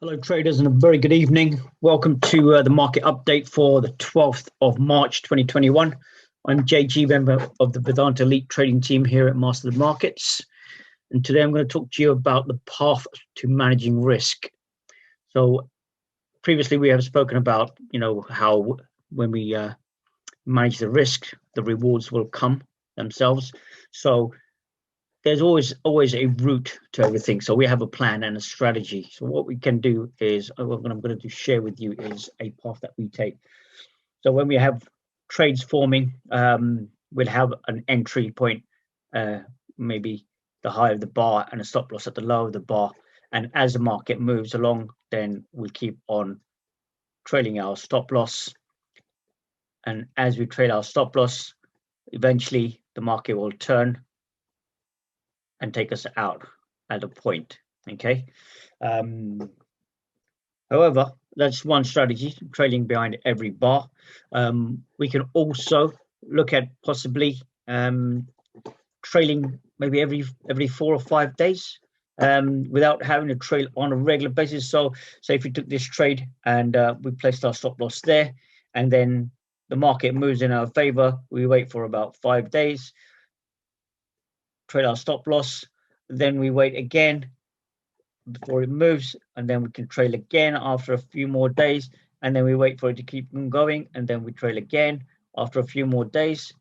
Hello, traders, and a very good evening. Welcome to the market update for the 12th of March 2021. I'm JG, member of the Vedanta Elite trading team here at Master of the Markets. And today I'm going to talk to you about the path to managing risk. So previously we have spoken about, how when we manage the risk, the rewards will come themselves. So there's always a route to everything. So we have a plan and a strategy. So what we can do is, what I'm going to share with you is a path that we take. So when we have trades forming, we'll have an entry point, maybe the high of the bar and a stop loss at the low of the bar. And as the market moves along, then we'll keep on trailing our stop loss. And as we trail our stop loss, eventually the market will turn and take us out at a point. Okay. However, that's one strategy, trailing behind every bar. We can also look at possibly trailing maybe every 4 or 5 days without having to trail on a regular basis. So say if we took this trade and we placed our stop loss there, and then the market moves in our favor, we wait for about 5 days, trade our stop loss, then we wait again before it moves, and then we can trail again after a few more days, and then we wait for it to keep on going, and then we trail again after a few more days.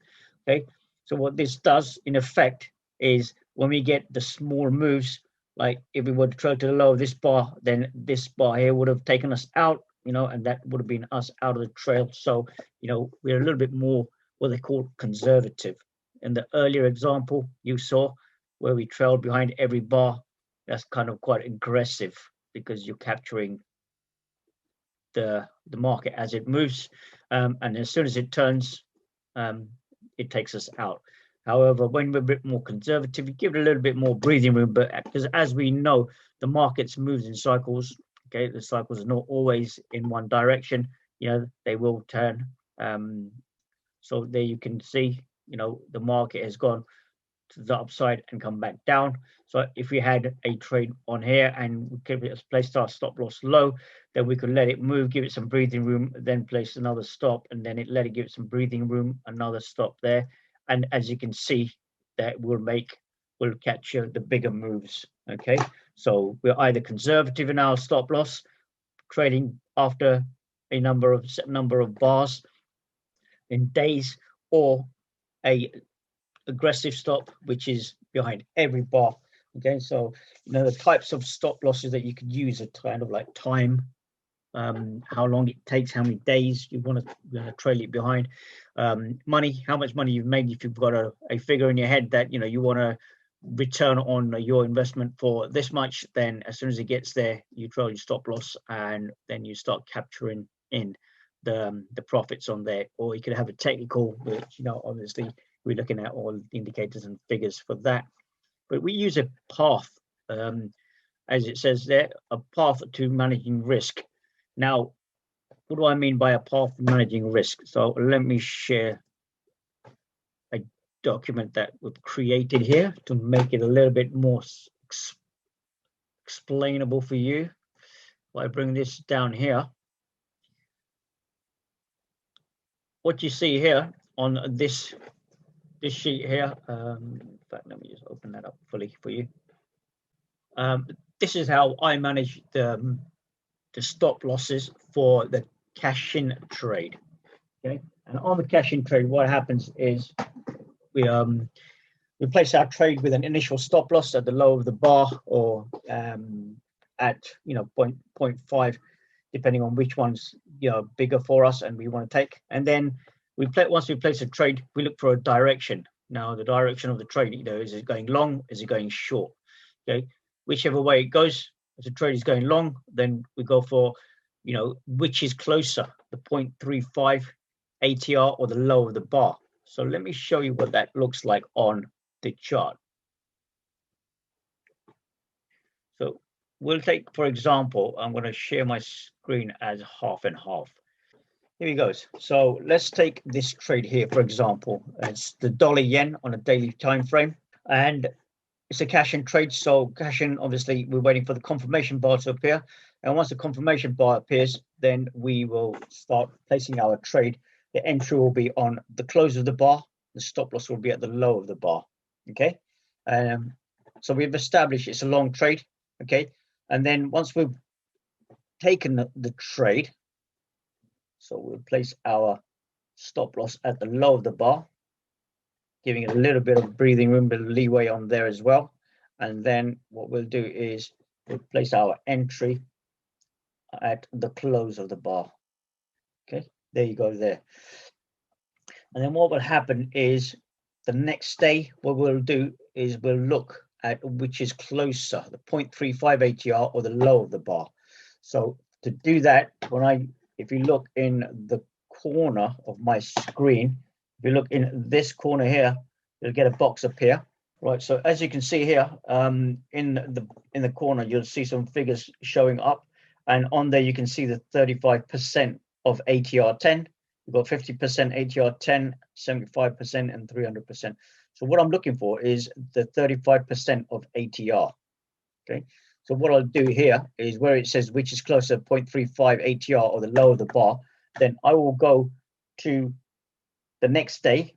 Okay, so what this does in effect is when we get the small moves, like if we were to trail to the low of this bar, then this bar here would have taken us out, and that would have been us out of the trail. So we're a little bit more what they call conservative. In the earlier example you saw where we trailed behind every bar, that's kind of quite aggressive because you're capturing the market as it moves, and as soon as it turns, it takes us out. However, when we're a bit more conservative, we give it a little bit more breathing room, but because as we know, the markets moves in cycles. Okay, the cycles are not always in one direction. They will turn. So there you can see, the market has gone to the upside and come back down. So if we had a trade on here and we placed our stop loss low, then we could let it move, give it some breathing room, then place another stop, and then let it give it some breathing room, another stop there. And as you can see, that will capture the bigger moves. Okay, so we're either conservative in our stop loss, trading after a set number of bars in days, or a aggressive stop, which is behind every bar. Okay, so the types of stop losses that you could use are kind of like time, how long it takes, how many days you want to trail it behind, money, how much money you've made. If you've got a figure in your head that you want to return on your investment for this much, then as soon as it gets there, you trail your stop loss, and then you start capturing in the profits on there. Or you could have a technical, which obviously we're looking at all the indicators and figures for that. But we use a path, as it says there, a path to managing risk. Now, what do I mean by a path to managing risk? So let me share a document that we've created here to make it a little bit more explainable for you. If I bring this down here, what you see here on this sheet here, in fact, let me just open that up fully for you. This is how I manage the stop losses for the Cashin trade. Okay, and on the Cashin trade, what happens is we place our trade with an initial stop loss at the low of the bar, or at 0.5, depending on which one's bigger for us and we want to take. And then once we place a trade, we look for a direction. Now, the direction of the trade, is it going long? Is it going short? Okay, whichever way it goes, if the trade is going long, then we go for, which is closer, the 0.35 ATR or the low of the bar. So let me show you what that looks like on the chart. So we'll take, for example, I'm going to share my screen as half and half. Here he goes. So let's take this trade here, for example. It's the dollar yen on a daily time frame. And it's a cash in trade. So cash in, obviously, we're waiting for the confirmation bar to appear. And once the confirmation bar appears, then we will start placing our trade. The entry will be on the close of the bar. The stop loss will be at the low of the bar. Okay. So we've established it's a long trade. Okay. And then once we've taken the trade, so we'll place our stop loss at the low of the bar, giving it a little bit of breathing room, bit of leeway on there as well. And then what we'll do is we'll place our entry at the close of the bar. Okay, there you go there. And then what will happen is the next day, what we'll do is we'll look at which is closer, the 0.35 ATR or the low of the bar. So to do that, if you look in the corner of my screen, if you look in this corner here, you'll get a box appear. Right, so as you can see here, in the corner, you'll see some figures showing up, and on there you can see the 35% of ATR 10. You've got 50% ATR 10, 75%, and 300%. So what I'm looking for is the 35% of ATR. Okay, so what I'll do here is where it says which is closer, 0.35 ATR or the low of the bar, then I will go to the next day.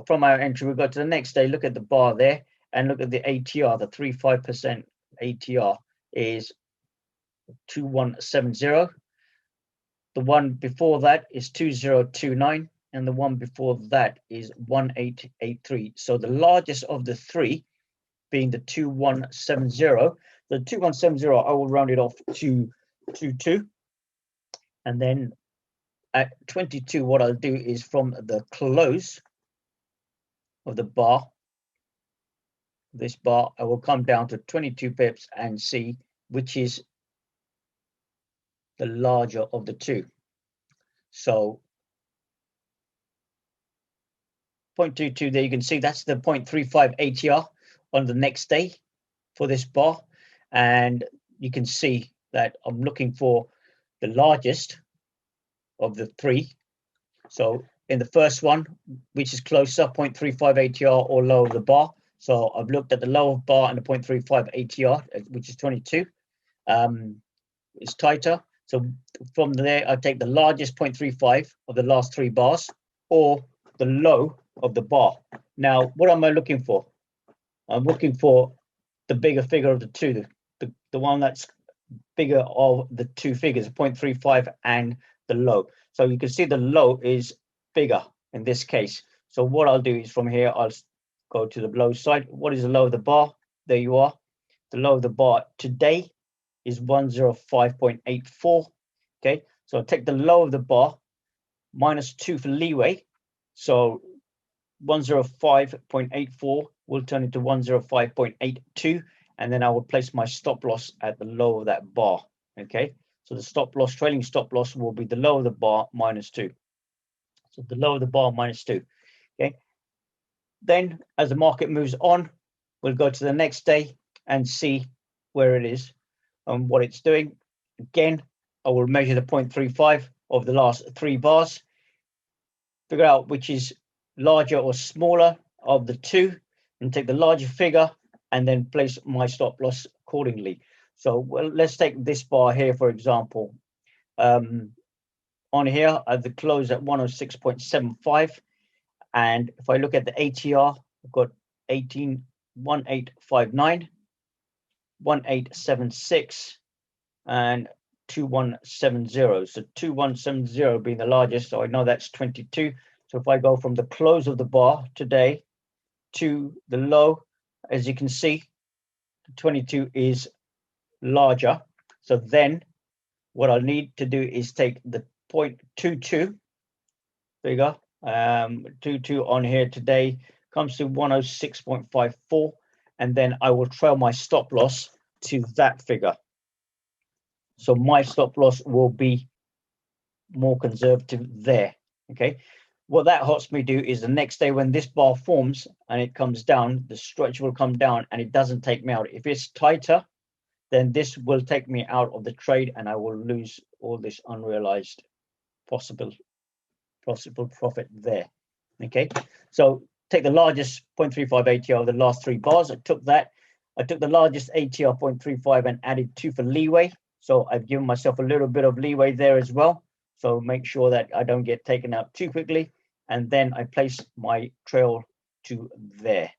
From our entry, we'll go to the next day, look at the bar there, and look at the ATR. The 35% ATR is 2170. The one before that is 2029, and the one before that is 1883. So the largest of the three being the 2170. The 2170, I will round it off to 22. And then at 22, what I'll do is from the close of the bar, this bar, I will come down to 22 pips and see which is the larger of the two. So 0.22 there, you can see that's the 0.35 ATR on the next day for this bar. And you can see that I'm looking for the largest of the three. So in the first one, which is closer, 0.35 ATR or low of the bar. So I've looked at the low of bar and the 0.35 ATR, which is 22. It's tighter. So from there, I take the largest 0.35 of the last three bars or the low of the bar. Now, what am I looking for? I'm looking for the bigger figure of the two, the one that's bigger of the two figures, 0.35 and the low. So you can see the low is bigger in this case. So what I'll do is from here, I'll go to the low side. What is the low of the bar? There you are. The low of the bar today is 105.84. Okay, so I'll take the low of the bar minus 2 for leeway. So 105.84 will turn into 105.82, and then I will place my stop loss at the low of that bar. Okay, so the stop loss, trailing stop loss, will be the low of the bar minus 2. So the low of the bar minus 2. Okay, then as the market moves on, we'll go to the next day and see where it is and what it's doing. Again, I will measure the 0.35 of the last three bars, figure out which is larger or smaller of the two, and take the larger figure and then place my stop loss accordingly. So let's take this bar here, for example. On here, at the close at 106.75. And if I look at the ATR, I've got 18,1859, 1876, and 2170. So 2170 being the largest, so I know that's 22. So if I go from the close of the bar today to the low, as you can see, 22 is larger. So then what I'll need to do is take the 0.22 figure, 22 on here today comes to 106.54, and then I will trail my stop loss to that figure. So my stop loss will be more conservative there. Okay, what that helps me do is the next day when this bar forms and it comes down, the stretch will come down and it doesn't take me out. If it's tighter, then this will take me out of the trade and I will lose all this unrealized possible profit there. Okay, so take the largest 0.35 ATR of the last three bars. I took that, I took the largest ATR 0.35 and added 2 for leeway. So I've given myself a little bit of leeway there as well. So make sure that I don't get taken out too quickly. And then I place my trail to there.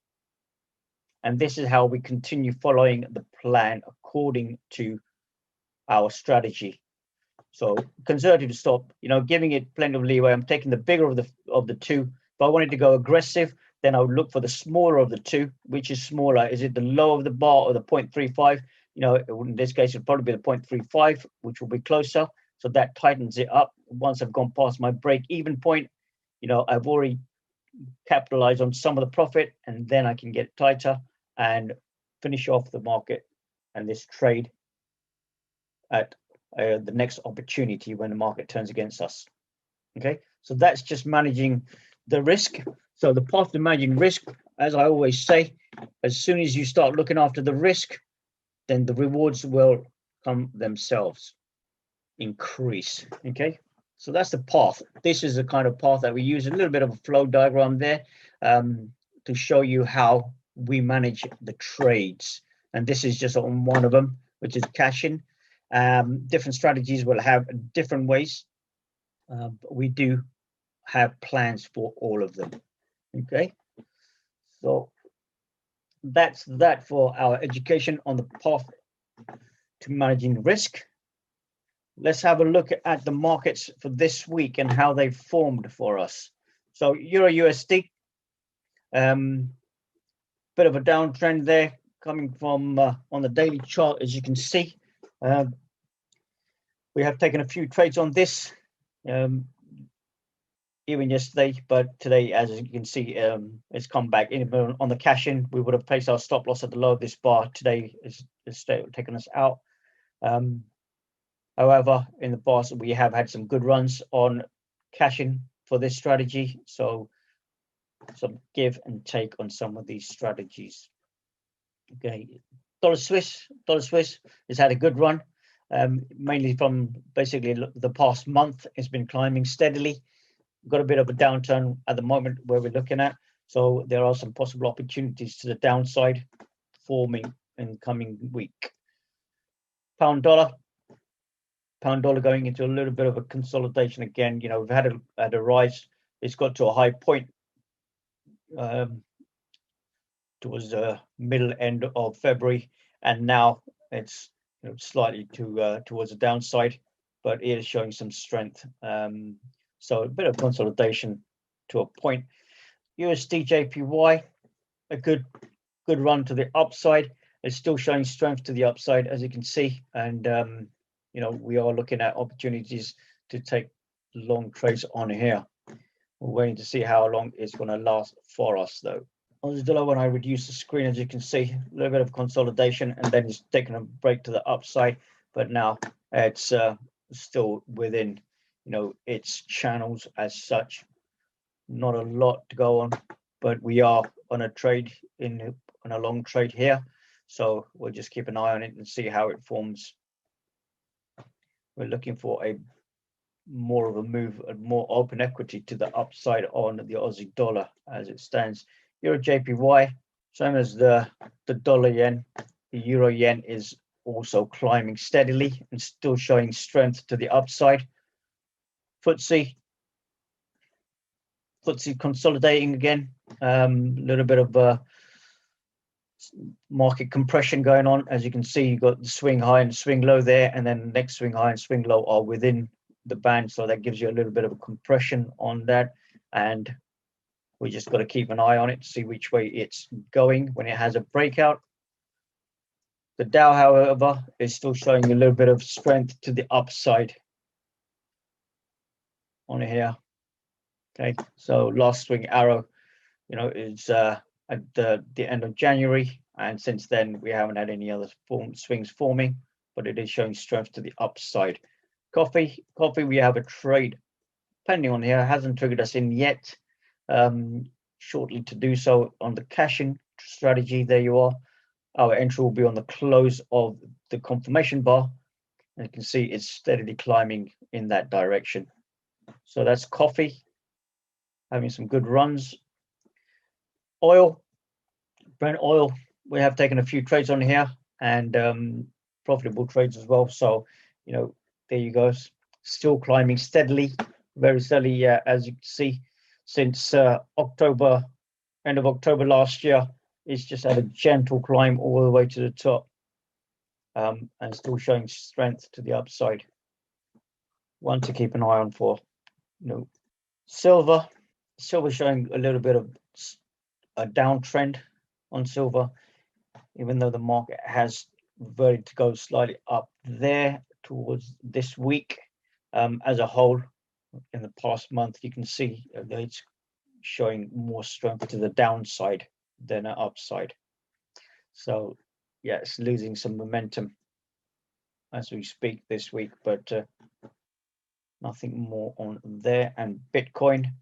And this is how we continue following the plan according to our strategy. So conservative stop, giving it plenty of leeway. I'm taking the bigger of the two. If I wanted to go aggressive, then I would look for the smaller of the two. Which is smaller? Is it the low of the bar or the 0.35? In this case, it'll probably be the 0.35, which will be closer. So that tightens it up. Once I've gone past my break-even point, I've already capitalized on some of the profit, and then I can get tighter and finish off the market and this trade at the next opportunity when the market turns against us. Okay, so that's just managing the risk. So the path to managing risk, as I always say, as soon as you start looking after the risk, then the rewards will come themselves, increase. Okay, so that's the path. This is the kind of path that we use. A little bit of a flow diagram there to show you how we manage the trades. And this is just on one of them, which is Cashin. Different strategies will have different ways, but we do have plans for all of them. Okay, so that's that for our education on the path to managing risk. Let's have a look at the markets for this week and how they formed for us. So Euro USD, bit of a downtrend there coming from on the daily chart, as you can see. We have taken a few trades on this, even yesterday, but today, as you can see, it's come back. Even on the cash-in, we would have placed our stop loss at the low of this bar. Today it's taken us out. However, in the past, we have had some good runs on cash-in for this strategy. So some give and take on some of these strategies. Okay, dollar Swiss has had a good run, mainly from basically the past month. It's been climbing steadily. We've got a bit of a downturn at the moment where we're looking at. So there are some possible opportunities to the downside forming in the coming week. Pound dollar going into a little bit of a consolidation again. We've had a rise. It's got to a high point towards the middle end of February, and now it's slightly towards the downside, but it is showing some strength. So a bit of consolidation to a point. USD JPY, a good run to the upside. It's still showing strength to the upside, as you can see, and we are looking at opportunities to take long trades on here. We're waiting to see how long it's going to last for us, though. Aussie dollar, when I reduce the screen, as you can see, a little bit of consolidation, and then it's taking a break to the upside, but now it's still within its channels as such. Not a lot to go on, but we are on a trade on a long trade here, so we'll just keep an eye on it and see how it forms. We're looking for a more of a move, a more open equity to the upside on the Aussie dollar as it stands. Euro JPY, same as the dollar yen. The euro yen is also climbing steadily and still showing strength to the upside. FTSE consolidating again. A little bit of market compression going on. As you can see, you've got the swing high and swing low there, and then the next swing high and swing low are within the band, so that gives you a little bit of a compression on that, and we just got to keep an eye on it to see which way it's going when it has a breakout. The Dow, however, is still showing a little bit of strength to the upside on here. Okay, so last swing arrow, is at the end of January, and since then we haven't had any other swings forming, but it is showing strength to the upside. Coffee, we have a trade pending on here. Hasn't triggered us in yet. Shortly to do so on the cashing strategy. There you are. Our entry will be on the close of the confirmation bar, and you can see it's steadily climbing in that direction. So that's coffee, having some good runs. Oil, Brent oil we have taken a few trades on here, and profitable trades as well. So, there you go. Still climbing steadily, very steadily, as you can see, since October, end of October last year. It's just had a gentle climb all the way to the top, and still showing strength to the upside. One to keep an eye on for, silver. Silver showing a little bit of a downtrend on silver, even though the market has verted to go slightly up there towards this week. As a whole, in the past month, you can see it's showing more strength to the downside than an upside. So, yeah, it's losing some momentum as we speak this week, but nothing more on there. And Bitcoin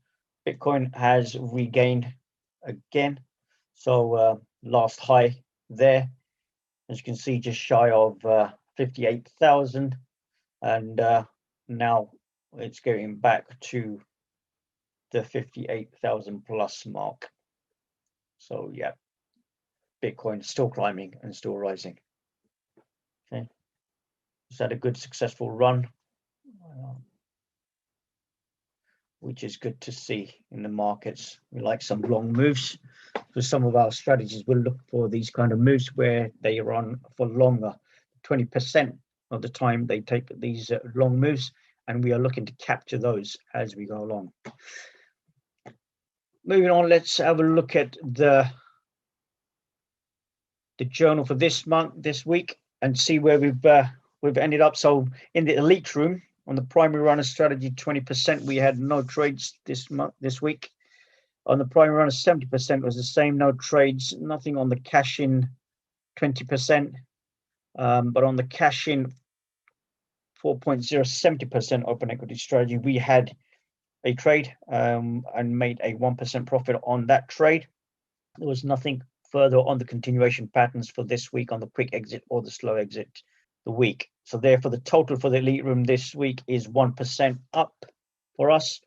has regained again. So last high there, as you can see, just shy of 58,000, and now it's going back to the 58,000 plus mark. So yeah, Bitcoin still climbing and still rising. Okay, it's had a good successful run, which is good to see in the markets. We like some long moves. For some of our strategies, we'll look for these kind of moves where they run for longer. 20% of the time they take these long moves, and we are looking to capture those as we go along. Moving on, let's have a look at the journal for this week, and see where we've ended up. So in the elite room, on the primary runner strategy, 20%, we had no trades this week. On the primary runner, 70% was the same, no trades, nothing on the Cashin 20%. But on the Cashin 4.0, 70% open equity strategy, we had a trade and made a 1% profit on that trade. There was nothing further on the continuation patterns for this week on the quick exit or the slow exit the week. So therefore, the total for the elite room this week is 1% up for us.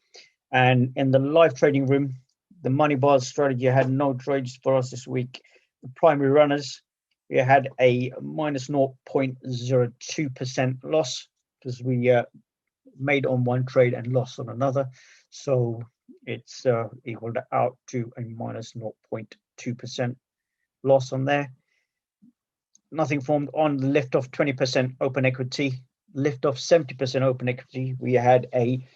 And in the live trading room, the money bars strategy had no trades for us this week. The primary runners, we had a minus 0.02% loss because we made on one trade and lost on another. So it's equaled out to a minus 0.2% loss on there. Nothing formed on the lift off 20% open equity. Lift off 70% open equity, we had a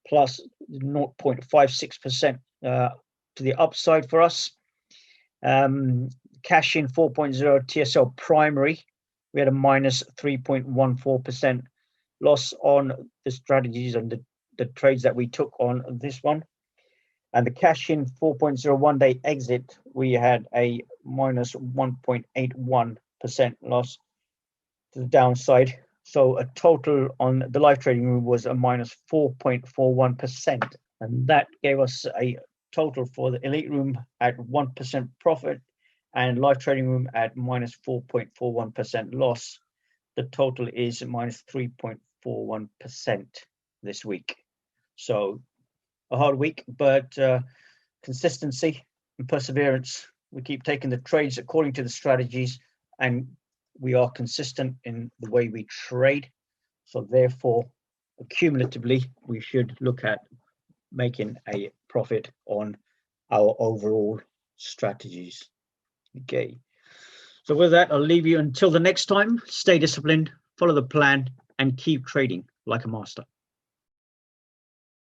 plus 0.56% to the upside for us. Cashin 4.0 TSL primary, we had a minus 3.14% loss on the strategies and the trades that we took on this one. And the Cashin 4.0 one-day exit, we had a minus 1.81% loss to the downside. So a total on the live trading room was a minus 4.41%. And that gave us a total for the elite room at 1% profit and live trading room at minus 4.41% loss. The total is minus 3.41% this week. So a hard week, but consistency and perseverance. We keep taking the trades according to the strategies, and we are consistent in the way we trade. So therefore, cumulatively, we should look at making a profit on our overall strategies. Okay. So with that, I'll leave you until the next time. Stay disciplined, follow the plan, and keep trading like a master.